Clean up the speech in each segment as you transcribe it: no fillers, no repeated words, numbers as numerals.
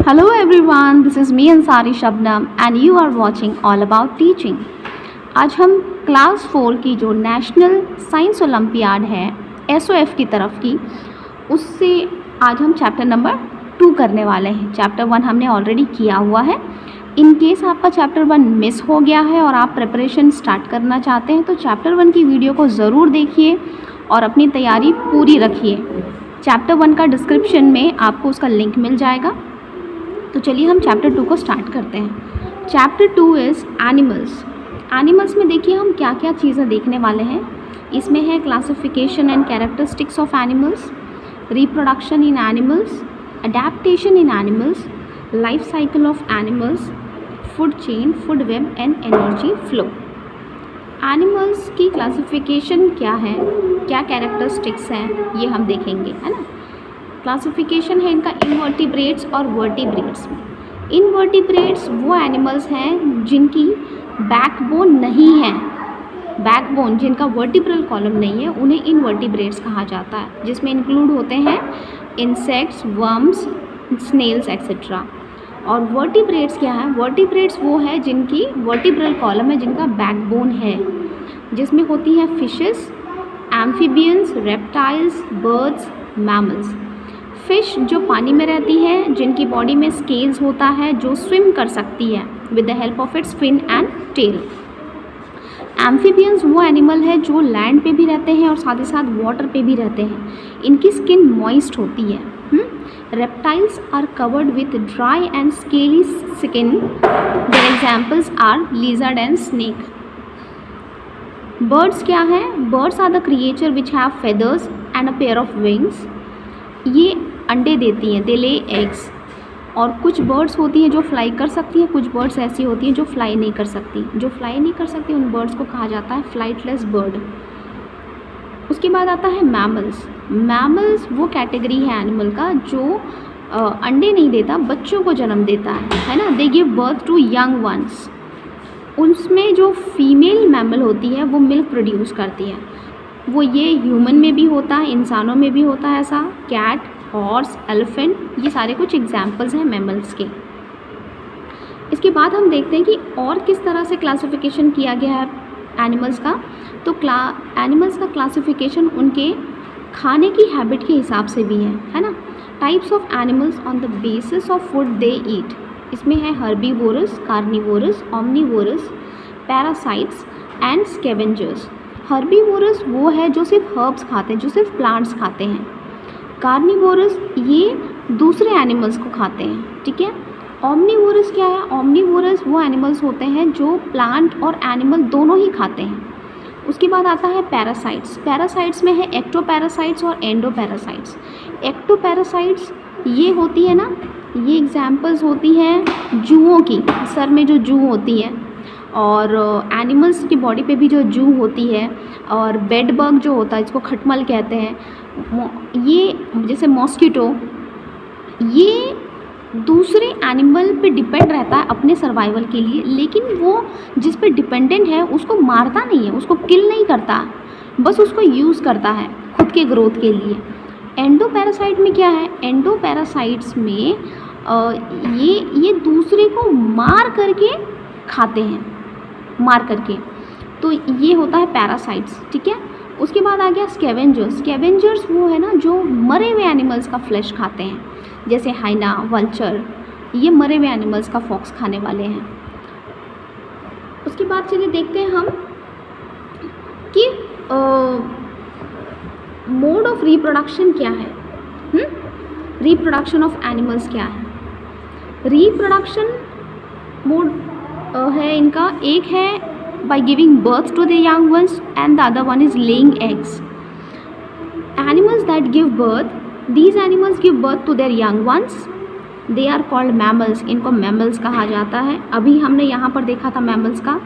Hello everyone, this is me Ansari Shabnam and you are watching All About Teaching। आज हम class 4 की जो national science olympiad है SOF की तरफ की, उससे आज हम चैप्टर नंबर 2 करने वाले हैं। चैप्टर 1 हमने ऑलरेडी किया हुआ है। इन केस आपका चैप्टर 1 मिस हो गया है और आप प्रिपरेशन स्टार्ट करना चाहते हैं तो चैप्टर 1 की वीडियो को ज़रूर देखिए और अपनी तैयारी पूरी रखिए। चैप्टर 1 का डिस्क्रिप्शन में आपको उसका लिंक मिल जाएगा। तो चलिए हम चैप्टर 2 को स्टार्ट करते हैं। Chapter 2 is animals. एनिमल्स में देखिए हम क्या क्या चीज़ें देखने वाले हैं। इसमें है classification and characteristics of animals, reproduction in animals, adaptation in animals, life cycle of animals, food chain, food web and energy flow. Animals की क्लासिफिकेशन क्या है, क्या कैरेक्टरिस्टिक्स हैं, ये हम देखेंगे, है ना। क्लासिफिकेशन है इनका इनवर्टिब्रेट्स और वर्टिब्रेट्स में। इनवर्टिब्रेट्स वो एनिमल्स हैं जिनकी बैकबोन नहीं है, बैकबोन जिनका वर्टिब्रल कॉलम नहीं है, उन्हें इनवर्टिब्रेट्स कहा जाता है, जिसमें इंक्लूड होते हैं इंसेक्ट्स, वर्म्स, स्नेल्स एक्सेट्रा। और वर्टिब्रेट्स क्या है, वर्टिब्रेट्स वो है जिनकी वर्टिब्रल कॉलम है, जिनका बैकबोन है, जिसमें होती है fishes, amphibians, reptiles, birds, mammals. Fish जो पानी में रहती है, जिनकी बॉडी में स्केल्स होता है, जो स्विम कर सकती है with the help of its fin and tail. Amphibians वो एनिमल है जो लैंड पे भी रहते हैं और साथ ही साथ वाटर पे भी रहते हैं। इनकी स्किन मॉइस्ट होती है। Reptiles are covered with dry and scaly skin. Their examples are lizard and snake. Birds क्या है, birds are the creature which have feathers and a pair of wings. ये अंडे देती हैं, दे ले एग्स। और कुछ बर्ड्स होती हैं जो फ्लाई कर सकती हैं, कुछ बर्ड्स ऐसी होती हैं जो फ्लाई नहीं कर सकती। जो फ्लाई नहीं कर सकती उन बर्ड्स को कहा जाता है फ्लाइटलेस बर्ड। उसके बाद आता है मैमल्स। मैमल्स वो कैटेगरी है एनिमल का जो अंडे नहीं देता, बच्चों को जन्म देता है ना। They give birth to young ones. उसमें जो फीमेल मैमल होती है वो मिल्क प्रोड्यूस करती है। वो ये ह्यूमन में भी होता है, इंसानों में भी होता है ऐसा। कैट, हॉर्स, एलिफेंट, ये सारे कुछ एग्जाम्पल्स हैं मैमल्स के। इसके बाद हम देखते हैं कि और किस तरह से क्लासिफिकेशन किया गया है एनिमल्स का। तो एनिमल्स का क्लासिफिकेशन उनके खाने की हैबिट के हिसाब से भी है ना। Types of animals on the basis of food they eat. इसमें है herbivorous, carnivorous, omnivorous, parasites and scavengers. Herbivorous वो है जो सिर्फ हर्ब्स खाते हैं, जो सिर्फ प्लांट्स खाते हैं। कार्निवोरस ये दूसरे एनिमल्स को खाते हैं, ठीक है। ओमनीवोरस क्या है, ओमनीवोरस वो एनिमल्स होते हैं जो प्लांट और एनिमल दोनों ही खाते हैं। उसके बाद आता है पैरासाइट्स। पैरासाइट्स में है एक्टोपैरासाइट्स और एंडोपैरासाइट्स। एक्टोपैरासाइट्स ये होती है ना, ये एग्जाम्पल्स होती हैं जूओं की, सर में जो जू होती है, और एनिमल्स की बॉडी पे भी जो जू होती है, और बेड बग जो होता है, इसको खटमल कहते हैं। ये जैसे मॉस्किटो, ये दूसरे एनिमल पे डिपेंड रहता है अपने सर्वाइवल के लिए, लेकिन वो जिस पे डिपेंडेंट है उसको मारता नहीं है, उसको किल नहीं करता, बस उसको यूज़ करता है खुद के ग्रोथ के लिए। एंडोपैरासाइट में क्या है, एंडोपैरासाइट्स में ये दूसरे को मार करके खाते हैं, मार करके। तो ये होता है पैरासाइट्स, ठीक है। उसके बाद आ गया स्कैवेंजर्स। स्कैवेंजर्स वो है ना जो मरे हुए एनिमल्स का फ्लैश खाते हैं, जैसे हाइना, वल्चर, ये मरे हुए एनिमल्स का फॉक्स खाने वाले हैं। उसके बाद चलिए देखते हैं हम कि मोड ऑफ रिप्रोडक्शन क्या है। रिप्रोडक्शन ऑफ एनिमल्स क्या है। रिप्रोडक्शन मोड है इनका, एक है by giving birth to the young ones and the other one is laying eggs. Animals that give birth, these animals give birth to their young ones. They are called mammals. इनको mammals कहा जाता है। अभी हमने यहाँ पर देखा था mammals का,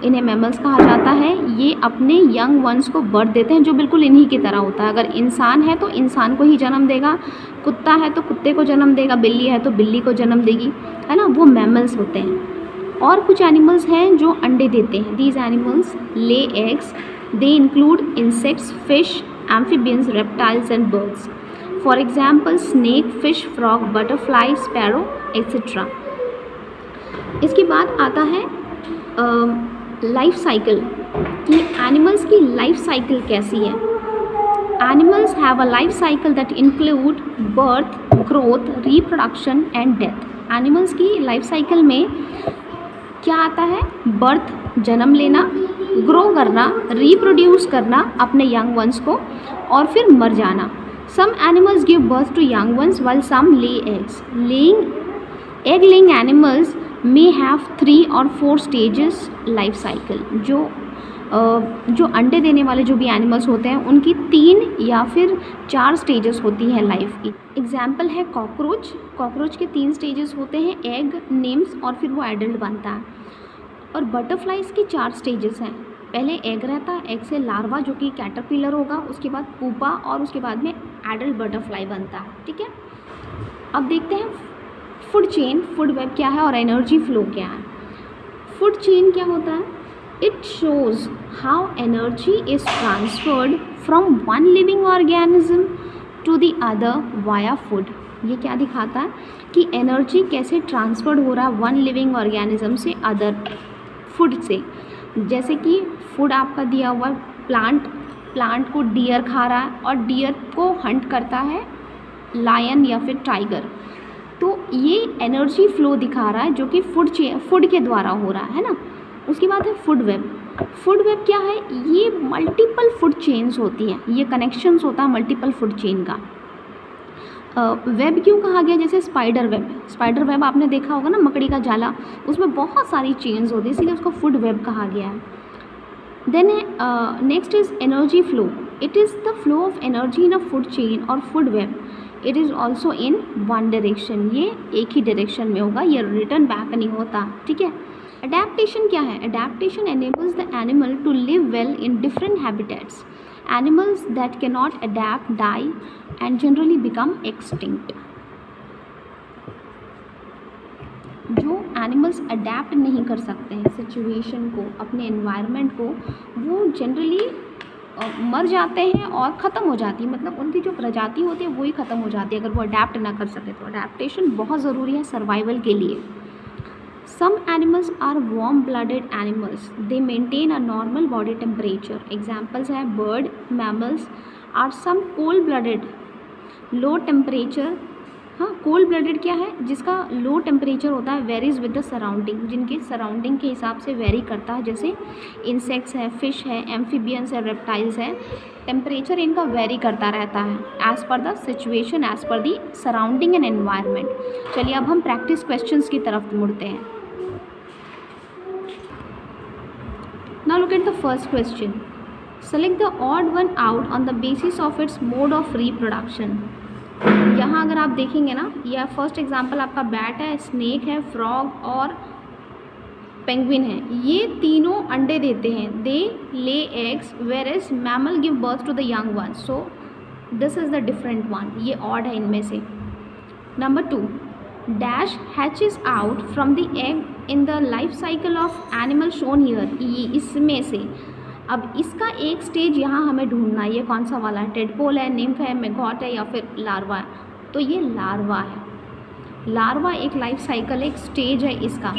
इन्हें mammals कहा जाता है। ये अपने young ones को birth देते हैं, जो बिल्कुल इन्हीं की तरह होता है। अगर इंसान है तो इंसान को ही जन्म देगा, कुत्ता है तो कुत्ते को जन्म देगा, बिल्ली है तो बिल्ली को जन्म देगी, है ना। वो mammals होते हैं। और कुछ एनिमल्स हैं जो अंडे देते हैं। These animals lay eggs. They include insects, fish, amphibians, reptiles and birds. For example snake, fish, frog, butterfly, sparrow etcetera. इसके बाद आता है लाइफ साइकिल कि एनिमल्स की लाइफ साइकिल कैसी है। Animals have a life cycle that include birth, growth, reproduction and death. Animals की life cycle में क्या आता है? बर्थ, जन्म लेना, ग्रो करना, रिप्रोड्यूस करना अपने यंग वंस को, और फिर मर जाना। Some animals give birth to young ones while some lay eggs. Egg laying animals may have 3 or 4 stages life cycle. जो अंडे देने वाले जो भी एनिमल्स होते हैं उनकी 3 या फिर 4 स्टेजेस होती हैं लाइफ की। एग्जाम्पल है कॉकरोच। कॉकरोच के 3 स्टेजेस होते हैं, एग, निम्स और फिर वो एडल्ट बनता है। और बटरफ्लाइज के 4 स्टेजेस हैं। पहले एग रहता है, एग से लार्वा जो कि कैटरपिलर होगा, उसके बाद पुपा और उसके बाद में एडल्ट बटरफ्लाई बनता है। ठीक है, अब देखते हैं फूड चेन, फूड वेब क्या है और एनर्जी फ्लो क्या है। फूड चेन क्या होता है? It shows how energy is transferred from one living organism to the other via food. ये क्या दिखाता है कि एनर्जी कैसे ट्रांसफर्ड हो रहा है वन लिविंग ऑर्गेनिज्म से अदर फूड से। जैसे कि फूड आपका दिया हुआ प्लांट को डियर खा रहा है और डियर को हंट करता है लायन या फिर टाइगर, तो ये एनर्जी फ्लो दिखा रहा है जो कि फूड के द्वारा हो रहा है ना। उसके बाद है फूड वेब। फूड वेब क्या है? ये मल्टीपल फूड चेन्स होती हैं, ये कनेक्शंस होता है मल्टीपल फूड चेन का। वेब क्यों कहा गया? जैसे स्पाइडर वेब, स्पाइडर वेब आपने देखा होगा ना, मकड़ी का जाला, उसमें बहुत सारी चेन्स होती है, इसीलिए उसको फूड वेब कहा गया है। Then next is energy flow. It is the flow of energy in a food chain और food web. It is also in one direction, ये एक ही डायरेक्शन में होगा, ये रिटर्न बैक नहीं होता। ठीक है, अडेप्टेशन क्या है? Adaptation enables the animal to live well in different habitats. Animals that cannot adapt die and generally become extinct. जो एनिमल्स अडेप्ट नहीं कर सकते हैं सिचुएशन को, अपने एनवायरनमेंट को, वो जनरली मर जाते हैं और ख़त्म हो जाती है, मतलब उनकी जो प्रजाति होती है वही ख़त्म हो जाती है अगर वो अडेप्ट ना कर सके। तो अडेप्टेशन बहुत ज़रूरी है सर्वाइवल के लिए। Some animals are warm-blooded animals. They maintain a normal body temperature. Examples हैं bird, mammals are some cold-blooded, low temperature। हाँ, cold-blooded क्या है? जिसका low temperature होता है, varies with the surrounding, जिनके surrounding के हिसाब से vary करता है। जैसे insects है, fish है, amphibians है, reptiles है, temperature इनका vary करता रहता है as per the situation, as per the surrounding and environment। चलिए अब हम practice questions की तरफ मुड़ते हैं। Now look at the first question. Select the odd one out on the basis of its mode of reproduction. यहाँ अगर आप देखेंगे ना, यह फर्स्ट एग्जांपल आपका बैट है, स्नेक है, फ्रॉग और पेंगुइन है। ये तीनों अंडे देते हैं, they lay eggs, where as mammal give birth to the young one. So this is the different one, ये ऑड है इनमें से। Number 2, dash hatches out from the egg in the life cycle of animal shown here. ये इसमें से अब इसका एक स्टेज यहाँ हमें ढूंढना है, ये कौन सा वाला है? टेडपोल है, निम्फ है, मैगॉट है या फिर लार्वा है? तो ये लार्वा है। लार्वा एक लाइफ साइकिल, एक स्टेज है इसका,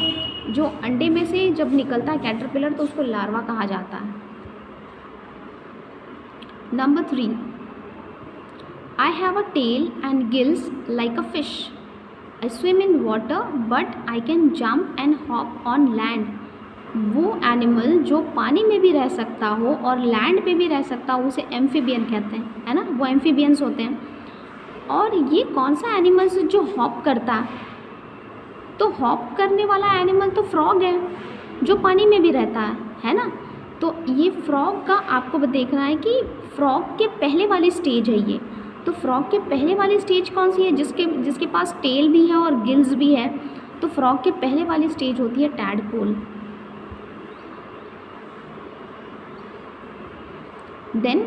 जो अंडे में से जब निकलता है कैटरपिलर तो उसको लार्वा कहा जाता है। Number 3, I have a tail and gills like a fish. I swim in water but I can jump and hop on land. वो एनिमल जो पानी में भी रह सकता हो और लैंड पे भी रह सकता हो उसे एम्फीबियन कहते हैं, है ना, वो एम्फीबियंस होते हैं। और ये कौन सा एनिमल है जो हॉप करता है? तो हॉप करने वाला एनिमल तो फ्रॉग है जो पानी में भी रहता है ना। तो ये फ्रॉग का आपको देखना है कि फ्रॉग के पहले वाली स्टेज है ये। तो फ्रॉग के पहले वाली स्टेज कौन सी है? जिसके पास टेल भी है और गिल्स भी है। तो फ्रॉग के पहले वाली स्टेज होती है tadpole. Then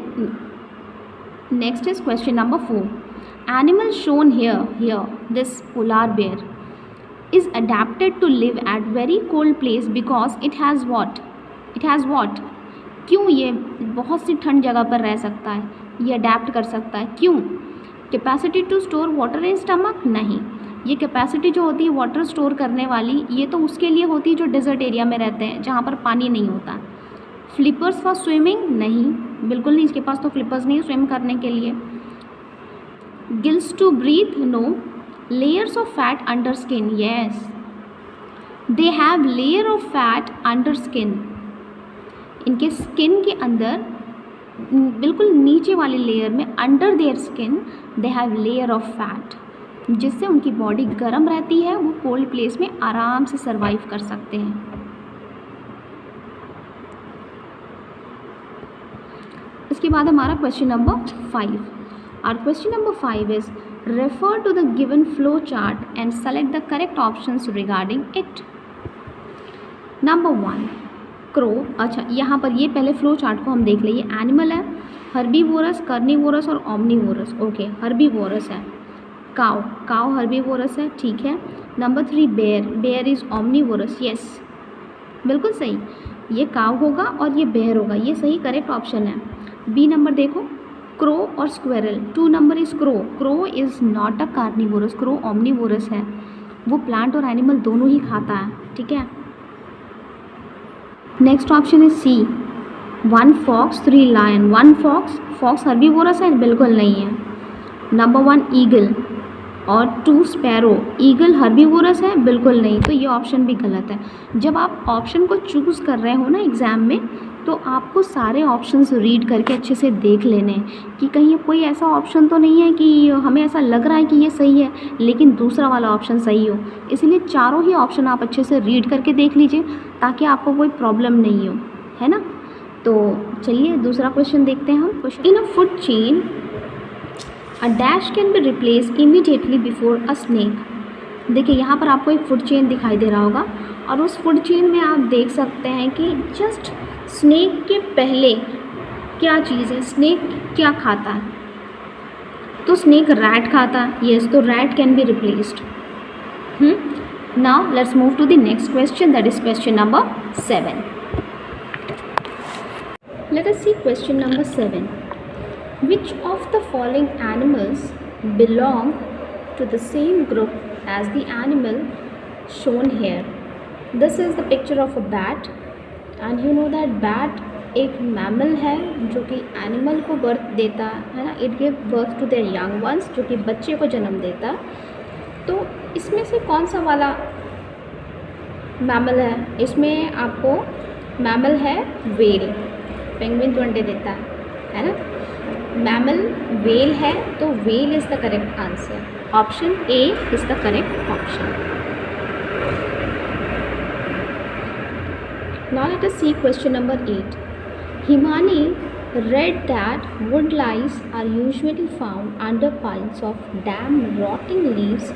next is question number 4, animal shown here this polar bear is adapted to live at very cold place because it has what? क्यों ये बहुत सी ठंड जगह पर रह सकता है, ये अडेप्ट कर सकता है? क्यों? Capacity to store water in stomach, नहीं। ये कैपेसिटी जो होती है वाटर स्टोर करने वाली, ये तो उसके लिए होती है जो डेजर्ट एरिया में रहते हैं, जहाँ पर पानी नहीं होता। फ्लिपर्स फॉर स्विमिंग, नहीं, बिल्कुल नहीं, इसके पास तो फ्लिपर्स नहीं है स्विम करने के लिए। Gills to breathe, no. Layers of fat under skin, yes, they have layer of fat under skin. इनके स्किन के अंदर बिल्कुल नीचे वाली लेयर में, under their skin they have layer of fat, जिससे उनकी बॉडी गर्म रहती है, वो कोल्ड प्लेस में आराम से सर्वाइव कर सकते हैं। इसके बाद हमारा क्वेश्चन नंबर 5। और question number 5 is refer to the given flow chart and select the correct options regarding it. Number 1 crow. अच्छा, यहाँ पर ये पहले फ्लो चार्ट को हम देख लेंगे। एनिमल है हर्बीवोरस, कार्निवोरस और ओमनीवोरस। ओके, हर्बीवोरस है। काउ, काउ हर्बीवोरस है, ठीक है। Number 3 bear, bear is omnivorous, yes, बिल्कुल सही, ये काउ होगा और ये बेयर होगा, ये सही करेक्ट ऑप्शन है। बी नंबर देखो, क्रो और squirrel. 2 number is crow, crow is not a carnivorous, crow omnivorous है, वो प्लांट और एनिमल दोनों ही खाता है, ठीक है। Next option is C, 1 fox 3 lion. 1 fox, fox herbivorous है, बिल्कुल नहीं है। नंबर 1 ईगल और 2 स्पैरो, ईगल हर्बीवोरस है, बिल्कुल नहीं, तो ये ऑप्शन भी गलत है। जब आप ऑप्शन को चूज़ कर रहे हो ना एग्ज़ाम में, तो आपको सारे ऑप्शंस रीड करके अच्छे से देख लेने हैं कि कहीं कोई ऐसा ऑप्शन तो नहीं है कि हमें ऐसा लग रहा है कि ये सही है लेकिन दूसरा वाला ऑप्शन सही हो। इसलिए चारों ही ऑप्शन आप अच्छे से रीड करके देख लीजिए ताकि आपको कोई प्रॉब्लम नहीं हो, है ना। तो चलिए दूसरा क्वेश्चन देखते हैं हम। In a food chain a dash can be replace immediately before a snake. देखिए यहाँ पर आपको एक फूड चेन दिखाई दे रहा होगा और उस फूड चेन में आप देख सकते हैं कि जस्ट स्नेक के पहले क्या चीज़ है, स्नेक क्या खाता है, तो स्नेक रैट खाता है, यस, तो rat can be replaced. Now let's move to the next question, that is question number 7. Let us see question number 7. Which of the following animals belong to the same group as the animal shown here? This is the picture of a bat and you know that bat एक mammal है जो कि animal को birth देता है ना, it give birth to their young ones, जो कि बच्चे को जन्म देता। तो इसमें से कौन सा वाला मैमल है? इसमें आपको मैमल है वेल, पेंगुइन तो अंडे देता है ना, मैमल वेल है, तो well is the correct answer. Option A is the correct option. Now let us see question number 8. Himani read that woodlice are usually found under piles of damp rotting leaves.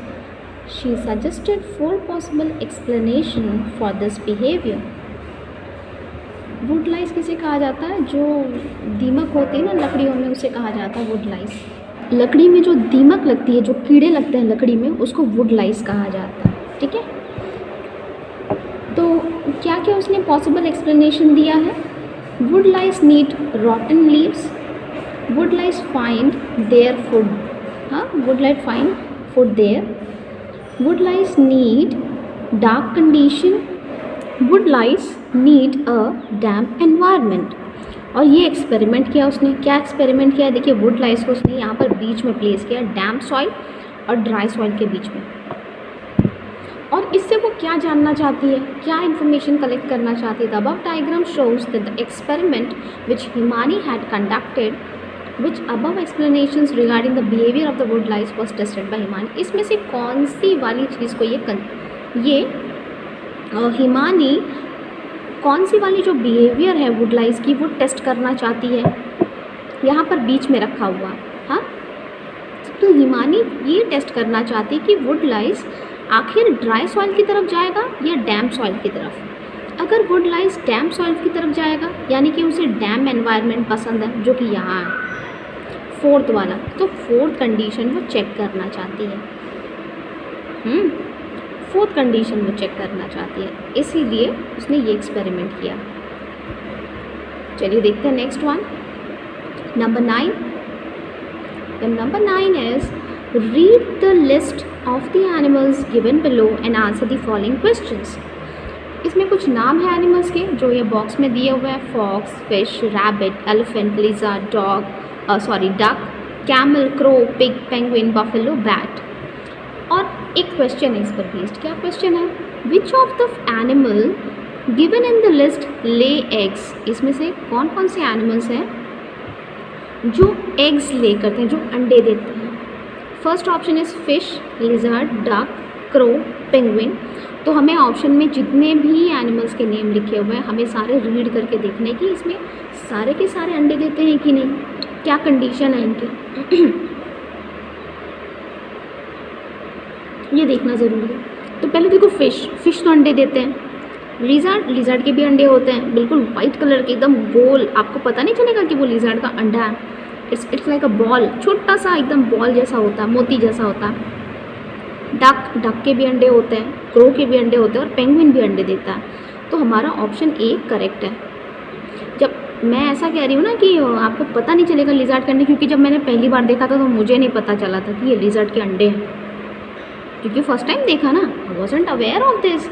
She suggested 4 possible explanations for this behavior. Woodlice किसे कहा जाता है? जो दीमक होती है ना लकड़ियों में, उसे कहा जाता है वुडलाइस। लकड़ी में जो दीमक लगती है, जो कीड़े लगते हैं लकड़ी में, उसको वुडलाइस कहा जाता है, ठीक है। तो क्या क्या उसने पॉसिबल एक्सप्लेनेशन दिया है? Woodlice need rotten leaves, woodlice find their food, हाँ, woodlice find food there, woodlice need dark condition, woodlice need a damp environment. और ये एक्सपेरिमेंट किया उसने, क्या एक्सपेरिमेंट किया? देखिए वुडलाइस को उसने यहाँ पर बीच में प्लेस किया, डैम्प सॉइल और ड्राई सॉइल के बीच में। और इससे वो क्या जानना चाहती है, क्या इन्फॉर्मेशन कलेक्ट करना चाहती है? The above diagram shows that the experiment which Himani had conducted, which above explanations regarding the behaviour of the woodlice was tested by Himani. इसमें से कौन सी वाली चीज़ को ये हिमानी कौन सी वाली जो बिहेवियर है वुडलाइस की वो टेस्ट करना चाहती है? यहाँ पर बीच में रखा हुआ, हाँ, तो हिमानी ये टेस्ट करना चाहती है कि वुडलाइस आखिर ड्राई सॉइल की तरफ जाएगा या डैम्प सॉइल की तरफ। अगर वुडलाइस डैम्प सॉइल की तरफ जाएगा, यानी कि उसे डैम्प एनवायरनमेंट पसंद है, जो कि यहाँ है 4th वाला, तो 4th कंडीशन वो चेक करना चाहती है। 4th कंडीशन वो चेक करना चाहती है, इसीलिए उसने ये एक्सपेरिमेंट किया। चलिए देखते हैं next one, number 9। The number 9 is read the list of the animals given below and answer the following questions. इसमें कुछ नाम है एनिमल्स के जो ये बॉक्स में दिए हुए हैं, fox, fish, rabbit, elephant, lizard, duck, camel, crow, pig, penguin, buffalo, bat. और एक क्वेश्चन है इस पर बेस्ड। क्या क्वेश्चन है? Which of the animal given in the list lay eggs? इसमें से कौन कौन से एनिमल्स हैं जो एग्स ले करते हैं, जो अंडे देते हैं? First option is fish, lizard, duck, crow, penguin. तो हमें ऑप्शन में जितने भी एनिमल्स के नेम लिखे हुए हैं हमें सारे रीड करके देखने कि इसमें सारे के सारे अंडे देते हैं कि नहीं, क्या कंडीशन है इनकी, ये देखना ज़रूरी है। तो पहले देखो फिश तो अंडे देते हैं। लिजर्ड के भी अंडे होते हैं, बिल्कुल वाइट कलर के, एकदम गोल, आपको पता नहीं चलेगा कि वो लिजर्ड का अंडा है। इट्स लाइक अ बॉल, छोटा सा एकदम बॉल जैसा होता है, मोती जैसा होता है। डक के भी अंडे होते हैं, क्रो के भी अंडे होते हैं और पेंगुइन भी अंडे देता है। तो हमारा ऑप्शन ए करेक्ट है। जब मैं ऐसा कह रही हूँ ना कि आपको पता नहीं चलेगा लिजर्ड के अंडे, क्योंकि जब मैंने पहली बार देखा था तो मुझे नहीं पता चला था कि ये लिजर्ड के अंडे हैं, क्योंकि फर्स्ट टाइम देखा ना, I wasn't aware of this.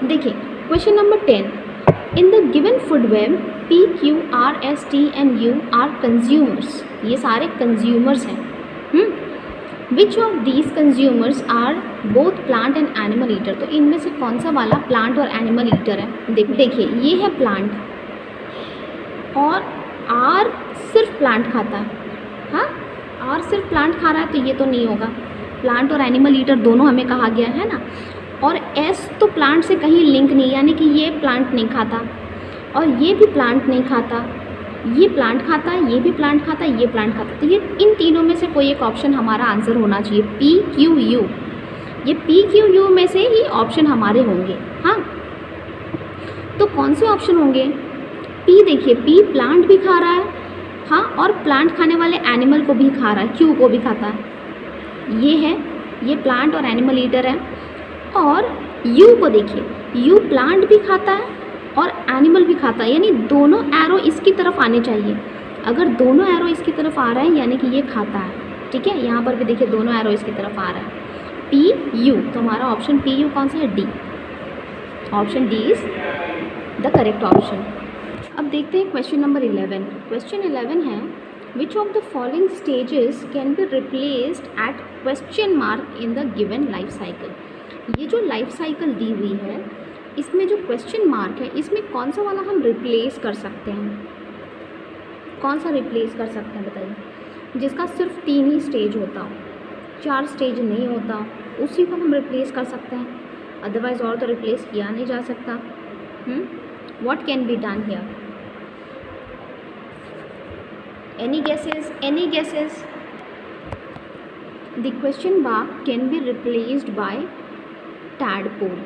देखिए question number 10, in the given food web P, Q, R, S, T and U are consumers. ये सारे कंज्यूमर्स हैं। Which of these consumers are both plant and animal eater? तो इनमें से कौन सा वाला प्लांट और एनिमल ईटर है? देखिए ये है प्लांट और आर सिर्फ प्लांट खाता है। हाँ, आर सिर्फ प्लांट खा रहा है तो ये तो नहीं होगा। प्लांट और एनिमल ईटर दोनों हमें कहा गया है ना। और एस तो प्लांट से कहीं लिंक नहीं, यानी कि ये प्लांट नहीं खाता और ये भी प्लांट नहीं खाता, ये प्लांट खाता है, ये भी प्लांट खाता है, ये प्लांट खाता है। तो ये इन तीनों में से कोई एक ऑप्शन हमारा आंसर होना चाहिए, P, Q, U। ये P, Q, U में से ही ऑप्शन हमारे होंगे। हाँ, तो कौन से ऑप्शन होंगे? P देखिए, P प्लांट भी खा रहा है, हाँ, और प्लांट खाने वाले एनिमल को भी खा रहा है, Q को भी खाता है। ये है, ये प्लांट और एनिमल ईटर है। और U को देखिए, U प्लांट भी खाता है और एनिमल भी खाता है, यानी दोनों एरो इसकी तरफ आने चाहिए। अगर दोनों एरो इसकी तरफ आ रहा है यानी कि ये खाता है। ठीक है, यहाँ पर भी देखिए दोनों एरो इसकी तरफ आ रहा है, P, U। तो हमारा ऑप्शन P, U कौन सा है? D. Option D is the correct option. अब देखते हैं क्वेश्चन नंबर 11। क्वेश्चन 11 है, which of the following stages can be replaced at question mark in the given life cycle? ये जो लाइफ साइकिल दी हुई है इसमें जो क्वेश्चन मार्क है इसमें कौन सा वाला हम रिप्लेस कर सकते हैं? कौन सा रिप्लेस कर सकते हैं बताइए? जिसका सिर्फ 3 ही स्टेज होता हो, 4 स्टेज नहीं होता, उसी को हम रिप्लेस कर सकते हैं, अदरवाइज और तो रिप्लेस किया नहीं जा सकता। What can be done here? Any guesses? Any guesses? The question mark can be replaced by tadpole.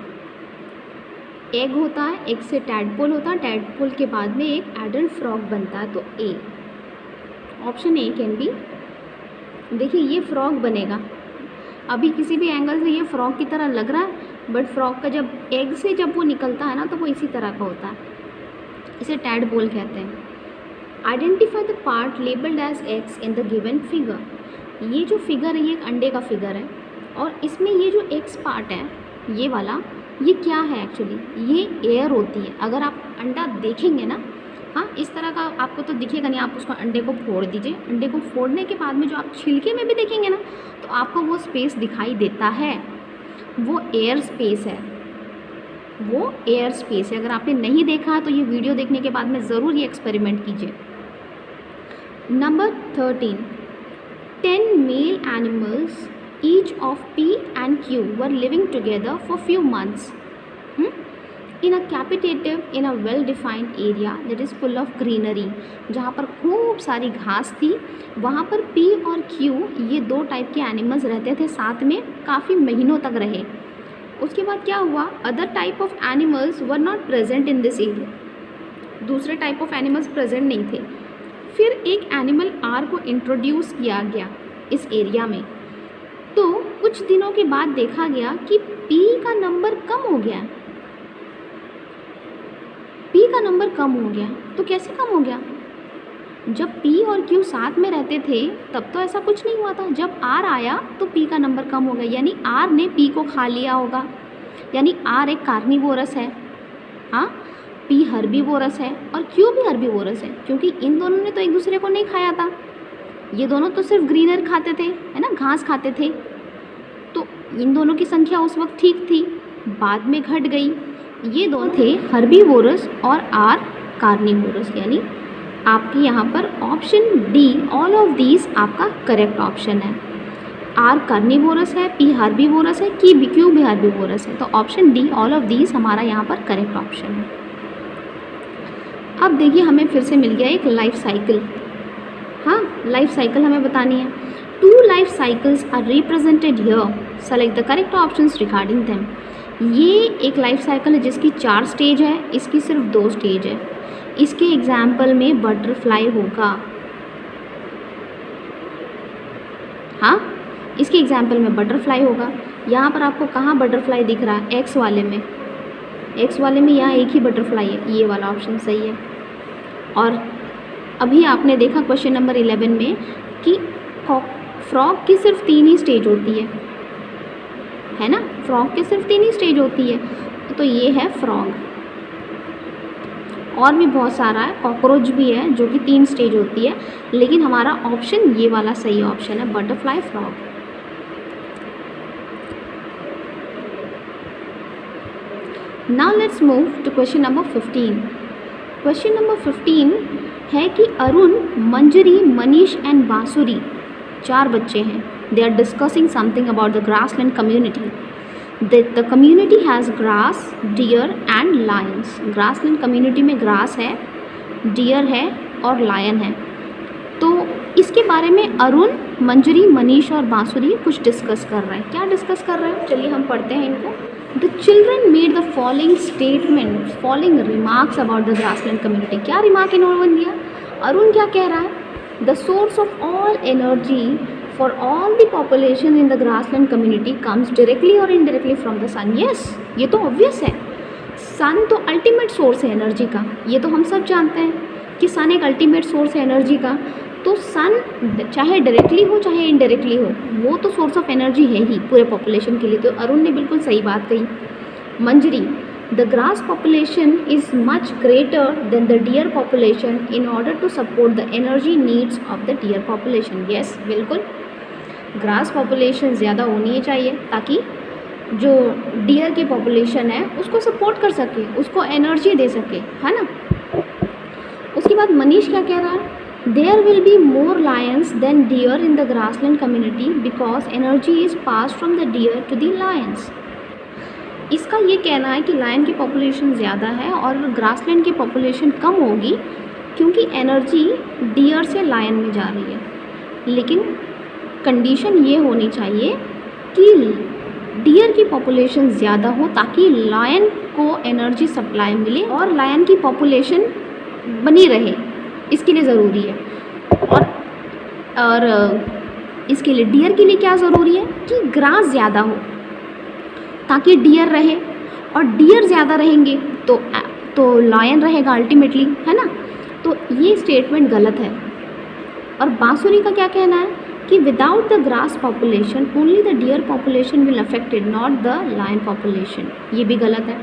Egg होता है, एग से टैडपोल होता है, टैडपोल के बाद में एक एडल्ट फ्रॉग बनता है, तो ए, ऑप्शन ए कैन बी। देखिए ये फ्रॉग बनेगा, अभी किसी भी एंगल से ये फ्रॉग की तरह लग रहा है, बट फ्रॉग का जब एग से जब वो निकलता है ना तो वो इसी तरह का होता है, इसे टैडपोल कहते हैं। Identify the part labelled as eggs in the given figure. ये जो फिगर है ये एक अंडे का फिगर है और इसमें ये जो एग्स पार्ट है ये वाला, ये क्या है एक्चुअली? ये एयर होती है। अगर आप अंडा देखेंगे ना, हाँ, इस तरह का आपको तो दिखेगा नहीं, आप उसको अंडे को फोड़ दीजिए। अंडे को फोड़ने के बाद में जो आप छिलके में भी देखेंगे ना तो आपको वो स्पेस दिखाई देता है, वो एयर स्पेस है, वो एयर स्पेस है। अगर आपने नहीं देखा है तो ये वीडियो देखने के बाद में ज़रूर ये एक्सपेरिमेंट कीजिए। Number 13, 10 male animals each of P and Q were living together for few months in a capitative in a well defined area that is full of greenery। जहाँ पर खूब सारी घास थी, वहाँ पर P और Q ये 2 टाइप के एनिमल्स रहते थे साथ में, काफ़ी महीनों तक रहे। उसके बाद क्या हुआ? Other type of animals were not present in this area. दूसरे टाइप ऑफ एनिमल्स प्रेजेंट नहीं थे। फिर एक एनिमल R को इंट्रोड्यूस किया गया इस एरिया में, तो कुछ दिनों के बाद देखा गया कि P का नंबर कम हो गया। P का नंबर कम हो गया, तो कैसे कम हो गया? जब P और Q साथ में रहते थे तब तो ऐसा कुछ नहीं हुआ था। जब R आया तो P का नंबर कम हो गया, यानी R ने P को खा लिया होगा, यानी R एक कार्निवोरस है। हाँ, P हर्बीवोरस है और Q भी हर्बीवोरस है, क्योंकि इन दोनों ने तो एक दूसरे को नहीं खाया था। ये दोनों तो सिर्फ ग्रीनर खाते थे, है ना, घास खाते थे। तो इन दोनों की संख्या उस वक्त ठीक थी, बाद में घट गई। ये दोनों थे हर्बीवोरस और R कार्निवोरस, यानी आपकी यहाँ पर option D all of these आपका करेक्ट ऑप्शन है। R कार्निवोरस है, P हर्बीवोरस है, Q भी हर्बीवोरस है, तो option D all of these हमारा यहाँ पर करेक्ट ऑप्शन है। अब देखिए हमें फिर से मिल गया एक लाइफ साइकिल। हाँ, लाइफ साइकिल हमें बतानी है। 2 life cycles are represented here, select the correct options regarding them. ये एक लाइफ साइकिल है जिसकी 4 स्टेज है, इसकी सिर्फ 2 स्टेज है। इसके एग्जाम्पल में बटरफ्लाई होगा। हाँ, इसके एग्जाम्पल में बटरफ्लाई होगा। यहाँ पर आपको कहाँ बटरफ्लाई दिख रहा है? एक्स वाले में, एक्स वाले में यहाँ एक ही बटरफ्लाई है, ये वाला ऑप्शन सही है। और अभी आपने देखा क्वेश्चन नंबर 11 में कि फ्रॉग की सिर्फ 3 ही स्टेज होती है ना, फ्रॉग की सिर्फ 3 ही स्टेज होती है, तो ये है फ्रॉग। और भी बहुत सारा है, कॉकरोच भी है जो कि 3 स्टेज होती है, लेकिन हमारा ऑप्शन ये वाला सही ऑप्शन है, butterfly frog. Now let's move to question number 15। Question number 15 है कि अरुण, मंजरी, मनीष एंड बांसुरी 4 बच्चे हैं। They are discussing something about the grassland community. The community has grass, deer and lions. Grassland community में ग्रास है, डियर है और लायन है। तो इसके बारे में अरुण, मंजरी, मनीष और बांसुरी कुछ डिस्कस कर रहे हैं। क्या डिस्कस कर रहे हैं, चलिए हम पढ़ते हैं इनको। The children made the following statement, following remarks about the grassland community. क्या रिमार्क इन्होंने दिया? अरुण क्या कह रहा है? The source of all energy for all the population in the grassland community comes directly or indirectly from the sun. Yes, ये तो obvious है, सन तो अल्टीमेट सोर्स है एनर्जी का, ये तो हम सब जानते हैं कि सन एक अल्टीमेट सोर्स है एनर्जी का। तो सन चाहे डायरेक्टली हो चाहे इनडायरेक्टली हो, वो तो सोर्स ऑफ एनर्जी है ही पूरे पॉपुलेशन के लिए। तो अरुण ने बिल्कुल सही बात कही। Manjari, the grass population is much greater than the deer population in order to support the energy needs of the deer population. Yes, बिल्कुल, ग्रास पॉपुलेशन ज़्यादा होनी चाहिए ताकि जो डियर की पॉपुलेशन है उसको सपोर्ट कर सके, उसको एनर्जी दे सके, है ना। उसके बाद मनीष क्या कह रहा है? There will be more lions than deer in the grassland community because energy is pass from the deer to the lions. इसका ये कहना है कि लायन की पॉपुलेशन ज़्यादा है और ग्रासलैंड की पॉपुलेशन कम होगी क्योंकि एनर्जी डियर से लायन में जा रही है। लेकिन कंडीशन ये होनी चाहिए कि डियर की पॉपुलेशन ज़्यादा हो ताकि लायन को एनर्जी सप्लाई मिले और लायन की पॉपुलेशन बनी रहे, इसके लिए ज़रूरी है। और इसके लिए डियर के लिए क्या ज़रूरी है कि ग्रास ज़्यादा हो ताकि डियर रहे, और डियर ज़्यादा रहेंगे तो लायन रहेगा अल्टीमेटली, है ना। तो ये स्टेटमेंट गलत है। और बांसुरी का क्या कहना है कि without the grass population only the deer population will affected not the lion population. ये भी गलत है।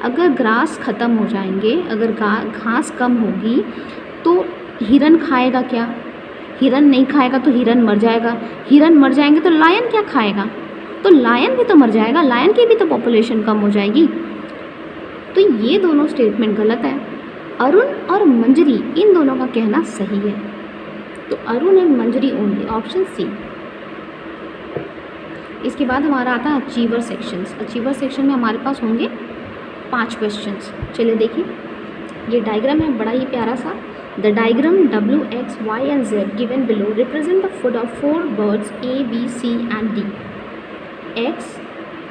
अगर ग्रास ख़त्म हो जाएंगे, अगर घास कम होगी तो हिरन खाएगा क्या? हिरन नहीं खाएगा तो हिरन मर जाएगा, हिरन मर जाएंगे तो लायन क्या खाएगा? तो लायन भी तो मर जाएगा, लायन की भी तो पॉपुलेशन कम हो जाएगी। तो ये दोनों स्टेटमेंट गलत है। अरुण और मंजरी इन दोनों का कहना सही है, तो Arun and Manjari only, option C. इसके बाद हमारा आता है अचीवर सेक्शंस। अचीवर सेक्शन में हमारे पास होंगे 5 क्वेश्चंस। चलिए देखिए, ये डायग्राम है बड़ा ही प्यारा सा। The diagram W, X, Y and Z given below represent the food of 4 birds A, B, C and D. X,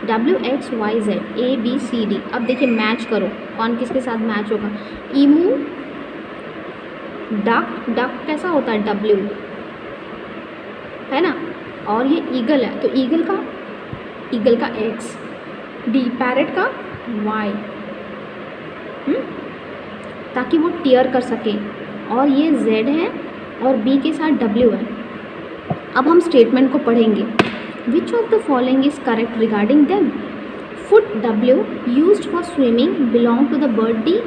W, X, Y, Z, A, B, C, D। अब देखिए मैच करो, कौन किसके साथ मैच होगा। ईमू, डक, डक कैसा होता है? W, है ना। और ये ईगल है तो ईगल का X, डी पैरेट का Y, ताकि वो टीयर कर सके। और ये Z है और बी के साथ डब्ल्यू है। अब हम स्टेटमेंट को पढ़ेंगे। Which of the following is correct regarding them? Foot W used for swimming belong to the bird D.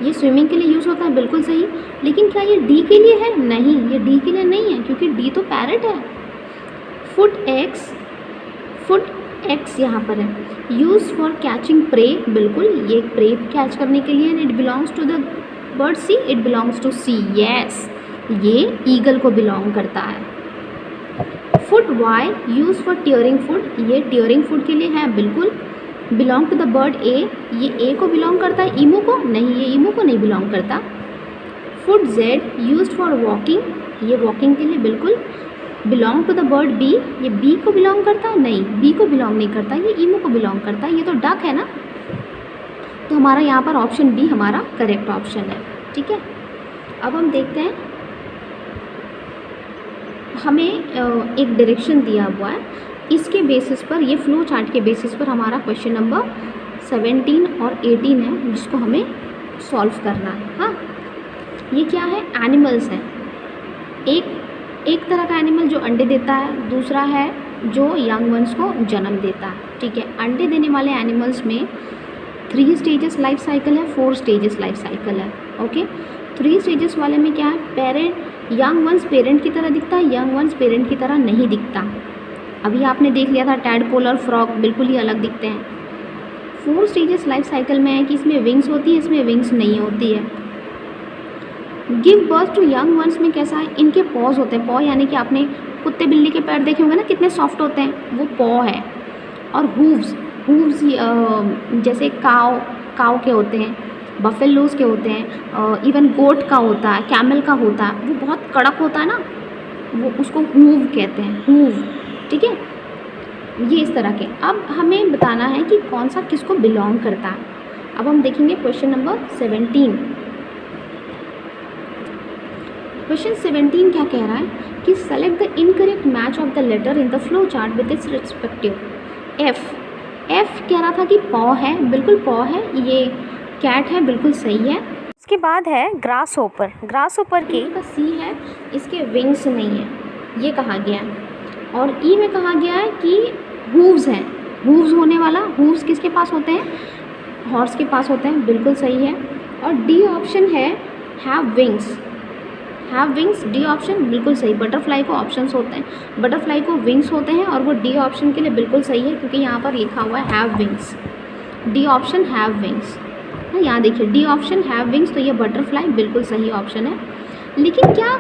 ये स्विमिंग के लिए यूज़ होता है, बिल्कुल सही। लेकिन क्या ये डी के लिए है? नहीं, ये डी के लिए नहीं है, क्योंकि डी तो पैरट है। फुट एक्स यहाँ पर है, यूज फॉर कैचिंग प्रे, बिल्कुल ये प्रे कैच करने के लिए। It belongs to the bird C, it belongs to C, yes, ये ईगल को बिलोंग करता है। Foot Y use for tearing food, ये टियरिंग फूड के लिए है, बिल्कुल। Belong to the bird A, ये ए को बिलोंग करता है, ईमू को नहीं, ये ईमू को नहीं बिलोंग करता। Foot Z use for walking, ये वॉकिंग के लिए, बिल्कुल। Belong to the bird B, ये बी को बिलोंग करता है, नहीं, बी को बिलोंग नहीं करता, ये ईमू को बिलोंग करता है, ये तो डक है ना। तो हमारा यहाँ पर ऑप्शन बी हमारा करेक्ट ऑप्शन है, ठीक है। अब हम देखते हैं, हमें एक डायरेक्शन दिया हुआ है, इसके बेसिस पर, ये फ्लो चार्ट के बेसिस पर हमारा क्वेश्चन नंबर 17 और 18 है, जिसको हमें सॉल्व करना है। हाँ, ये क्या है? एनिमल्स हैं। एक तरह का एनिमल जो अंडे देता है, दूसरा है जो यंग वंस को जन्म देता है, ठीक है। अंडे देने वाले एनिमल्स में 3 स्टेजेस लाइफ साइकिल है, 4 स्टेजेस लाइफ साइकिल है, ओके। 3 स्टेजेस वाले में क्या है? पेरेंट, यंग वंस पेरेंट की तरह दिखता है, यंग वंस पेरेंट की तरह नहीं दिखता। अभी आपने देख लिया था टैडपोल और फ्रॉग बिल्कुल ही अलग दिखते हैं। 4 स्टेजेस लाइफ साइकिल में है कि इसमें विंग्स होती है, इसमें विंग्स नहीं होती है। Give birth to young ones में कैसा है? इनके पॉज होते हैं, पॉ यानी कि आपने कुत्ते बिल्ली के पैर देखे होंगे ना, कितने सॉफ्ट होते हैं, वो पॉ है। और हूव्स जैसे काव के होते हैं, बफेलोज के होते हैं, इवन गोट का होता है, कैमल का होता है, वो बहुत कड़क होता है ना, वो उसको हूव कहते हैं, हूव, ठीक है। ये इस तरह के। अब हमें बताना है कि कौन सा किसको बिलोंग करता है। अब हम देखेंगे क्वेश्चन नंबर 17। क्वेश्चन 17 क्या कह रहा है कि select the incorrect match of the letter in the flow chart with its respective. F कह रहा था कि पॉ है, बिल्कुल पॉ है। ये कैट है, बिल्कुल सही है। उसके बाद है ग्रास होपर के का सी है, इसके विंग्स नहीं है, ये कहा गया है। और ई में कहा गया है कि हूव्स हैं, हूव्स होने वाला, हूव्स किसके पास होते हैं? हॉर्स के पास होते हैं, बिल्कुल सही है। और डी ऑप्शन है हैव विंग्स, डी ऑप्शन बिल्कुल सही। बटरफ्लाई को ऑप्शंस होते हैं, बटरफ्लाई को विंग्स होते हैं, और वो डी ऑप्शन के लिए बिल्कुल सही है, क्योंकि यहाँ पर लिखा हुआ है have wings, D option have wings. यहाँ देखिए डी ऑप्शन हैव विंग्स, तो ये बटरफ्लाई बिल्कुल सही ऑप्शन है। लेकिन क्या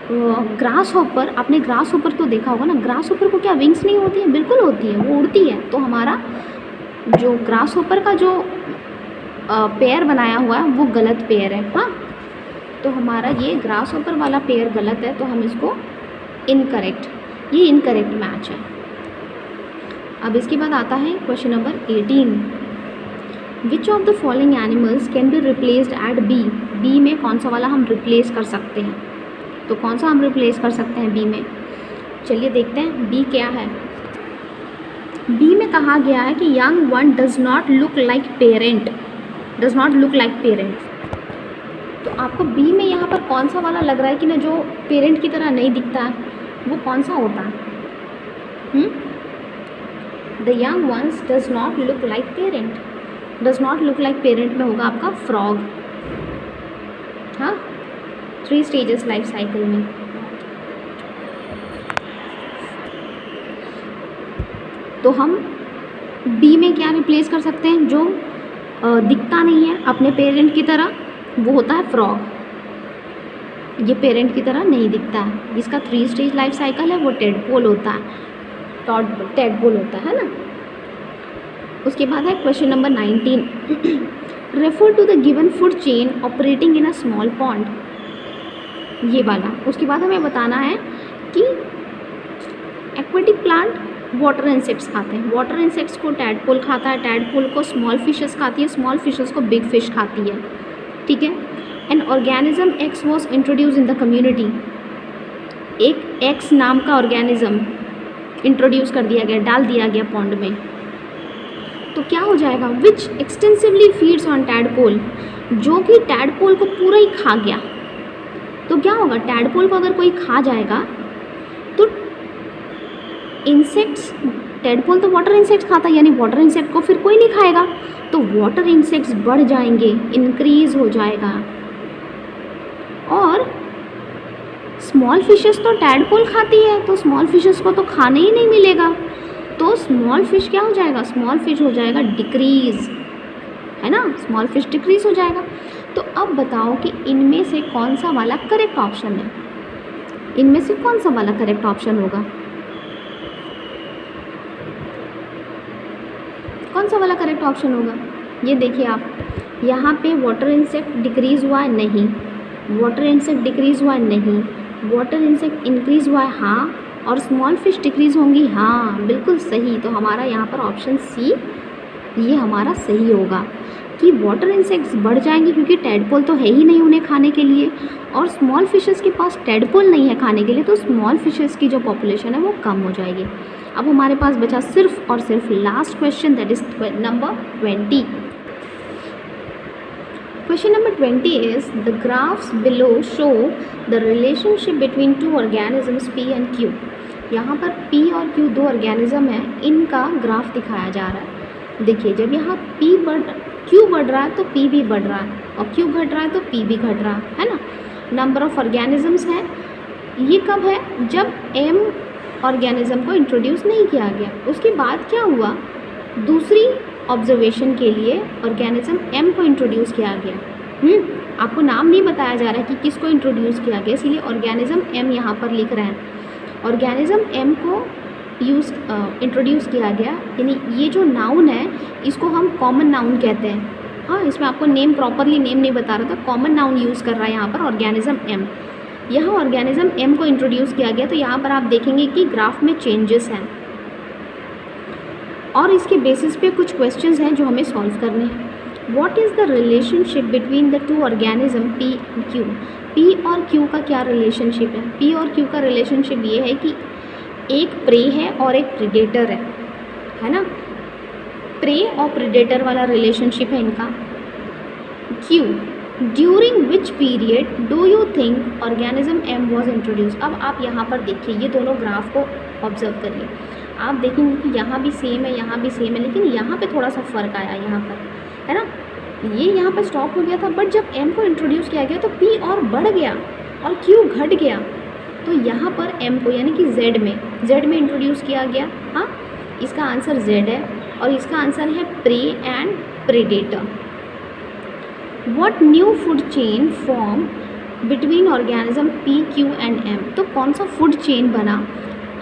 ग्रास होपर, आपने ग्रास होपर तो देखा होगा ना, ग्रास होपर को क्या विंग्स नहीं होती है? बिल्कुल होती है, वो उड़ती है। तो हमारा जो ग्रास होपर का जो पेयर बनाया हुआ है वो गलत पेयर है। हाँ, तो हमारा ये ग्रास होपर वाला पेयर गलत है, तो हम इसको इनकरेक्ट, ये इनकरेक्ट मैच है। अब इसके बाद आता है question number 18। Which of the following animals can be replaced at B. B में कौन सा वाला हम रिप्लेस कर सकते हैं? तो कौन सा हम रिप्लेस कर सकते हैं बी में? चलिए देखते हैं बी क्या है। बी में कहा गया है कि young one does not look like parent, तो आपको बी में यहाँ पर कौन सा वाला लग रहा है कि ना, जो पेरेंट की तरह नहीं दिखता है, वो कौन सा होता है? The young ones does not look like parent, में होगा आपका फ्रॉग। हाँ, 3 स्टेजेस लाइफ साइकिल में। तो हम बी में क्या रिप्लेस कर सकते हैं? जो दिखता नहीं है अपने पेरेंट की तरह, वो होता है फ्रॉग। ये पेरेंट की तरह नहीं दिखता है, जिसका 3 स्टेज लाइफ साइकिल है, वो टेडपोल होता है ना। उसके बाद है question number 19। Refer to the given food chain operating in a small pond, ये वाला। उसके बाद हमें बताना है कि एक्वेटिक प्लांट वाटर इंसेक्ट्स खाते हैं, वाटर इंसेक्ट्स को टैडपोल खाता है, टैडपोल को स्मॉल फिशेस खाती है, स्मॉल फिशेस को बिग फिश खाती है, ठीक है। An organism x was introduce in the community, एक एक्स नाम का ऑर्गेनिज्म इंट्रोड्यूस कर दिया गया, डाल दिया गया पॉन्ड में। तो क्या हो जाएगा? विच एक्सटेंसिवली फीड्स ऑन टैडपोल, जो कि टैडपोल को पूरा ही खा गया, तो क्या होगा, टैडपोल को अगर कोई खा जाएगा तो इंसेक्ट्स, टैडपोल तो वाटर इंसेक्ट्स खाता है, यानी वाटर इंसेक्ट को फिर कोई नहीं खाएगा, तो वाटर इंसेक्ट्स बढ़ जाएंगे, इंक्रीज हो जाएगा। और स्मॉल फिशेस तो टैडपोल खाती है, तो स्मॉल फिशेस को तो खाने ही नहीं मिलेगा, तो स्मॉल फिश क्या हो जाएगा, स्मॉल फिश हो जाएगा डिक्रीज, है ना, स्मॉल फिश डिक्रीज हो जाएगा। तो अब बताओ कि इनमें से कौन सा वाला करेक्ट ऑप्शन है, इनमें से कौन सा वाला करेक्ट ऑप्शन होगा, कौन सा वाला करेक्ट ऑप्शन होगा। ये देखिए आप, यहाँ पे वाटर इंसेक्ट डिक्रीज़ हुआ है, नहीं, वाटर इंसेक्ट डिक्रीज़ हुआ है, नहीं, वाटर इंसेक्ट इंक्रीज़ हुआ है, हाँ, और स्मॉल फिश डिक्रीज़ होंगी, हाँ, बिल्कुल सही। तो हमारा यहाँ पर ऑप्शन सी ये हमारा सही होगा कि वाटर इंसेक्ट्स बढ़ जाएंगे, क्योंकि टैडपोल तो है ही नहीं उन्हें खाने के लिए, और स्मॉल फिशेस के पास टैडपोल नहीं है खाने के लिए, तो स्मॉल फिशेस की जो पॉपुलेशन है वो कम हो जाएगी। अब हमारे पास बचा सिर्फ और सिर्फ last question, that is number 20। Question number 20 is the graphs below show the relationship between two organisms P and Q। यहाँ पर P और Q दो ऑर्गेनिज्म हैं, इनका ग्राफ दिखाया जा रहा है। देखिए जब यहाँ Q बढ़ रहा है तो P भी बढ़ रहा है, और Q घट रहा है तो P भी घट रहा है ना। नंबर ऑफ ऑर्गेनिजम्स हैं, ये कब है, जब M ऑर्गेनिज्म को इंट्रोड्यूस नहीं किया गया। उसके बाद क्या हुआ, दूसरी ऑब्जर्वेशन के लिए ऑर्गेनिज्म M को इंट्रोड्यूस किया गया। आपको नाम नहीं बताया जा रहा है कि किसको इंट्रोड्यूस किया गया, इसीलिए ऑर्गेनिज्म M यहाँ पर लिख रहे हैं। ऑर्गेनिज्म M को इंट्रोड्यूस किया गया, यानी ये जो नाउन है इसको हम कॉमन नाउन कहते हैं। हाँ, इसमें आपको नेम प्रॉपरली नेम नहीं बता रहा था, कॉमन नाउन यूज़ कर रहा है यहाँ पर ऑर्गेनिज्म M। यहाँ ऑर्गेनिज्म M को इंट्रोड्यूस किया गया, तो यहाँ पर आप देखेंगे कि ग्राफ में चेंजेस हैं, और इसके बेसिस पे कुछ क्वेश्चंस हैं जो हमें सॉल्व करने हैं। What is the relationship between the two organism P and Q। P और Q का क्या रिलेशनशिप है, P और Q का रिलेशनशिप ये है कि एक प्रे है और एक प्रीडेटर है ना, प्रे और प्रीडेटर वाला रिलेशनशिप है इनका। Q, during which period do you think organism M was introduce. अब आप यहाँ पर देखिए, ये दोनों ग्राफ को ऑब्जर्व करिए, आप देखेंगे कि यहाँ भी सेम है, यहाँ भी सेम है, लेकिन यहाँ पे थोड़ा सा फ़र्क आया यहाँ पर, है ना, ये यहाँ पर स्टॉप हो गया था, बट जब M को इंट्रोड्यूस किया गया तो P और बढ़ गया और Q घट गया। तो यहाँ पर M को यानी कि Z में इंट्रोड्यूस किया गया। हाँ, इसका आंसर Z है, और इसका आंसर है prey and predator. What new food chain form between organism P, Q and M। तो कौन सा फूड चेन बना।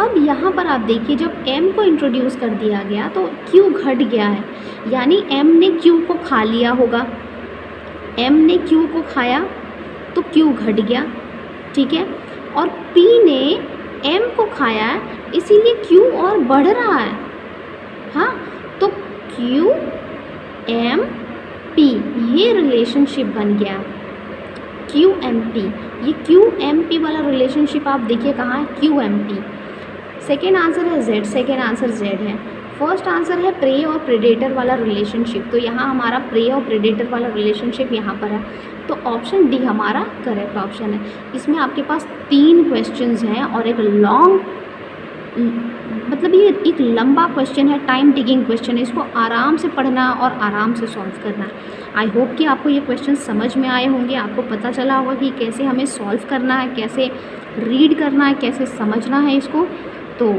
अब यहाँ पर आप देखिए, जब M को इंट्रोड्यूस कर दिया गया तो Q घट गया है, यानी M ने Q को खा लिया होगा, M ने Q को खाया तो Q घट गया, ठीक है, और P ने M को खाया है, इसीलिए Q और बढ़ रहा है। हाँ, तो Q M P ये रिलेशनशिप बन गया, QMP। ये QMP वाला रिलेशनशिप आप देखिए कहाँ है, QMP। सेकेंड आंसर है Z, सेकेंड आंसर Z है। फर्स्ट आंसर है प्रे और प्रेडेटर वाला रिलेशनशिप, तो यहाँ हमारा प्रे और प्रेडेटर वाला रिलेशनशिप यहाँ पर है, तो ऑप्शन डी हमारा करेक्ट ऑप्शन है। इसमें आपके पास 3 क्वेश्चंस हैं और एक लॉन्ग, मतलब ये एक लंबा क्वेश्चन है, टाइम टेकिंग क्वेश्चन है, इसको आराम से पढ़ना और आराम से सॉल्व करना। आई होप कि आपको ये क्वेश्चन समझ में आए होंगे, आपको पता चला होगा कि कैसे हमें सॉल्व करना है, कैसे रीड करना है, कैसे समझना है इसको। तो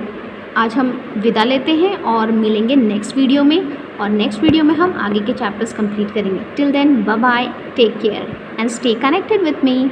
आज हम विदा लेते हैं और मिलेंगे नेक्स्ट वीडियो में, और नेक्स्ट वीडियो में हम आगे के चैप्टर्स कंप्लीट करेंगे। Till then bye bye, take care and stay connected with me.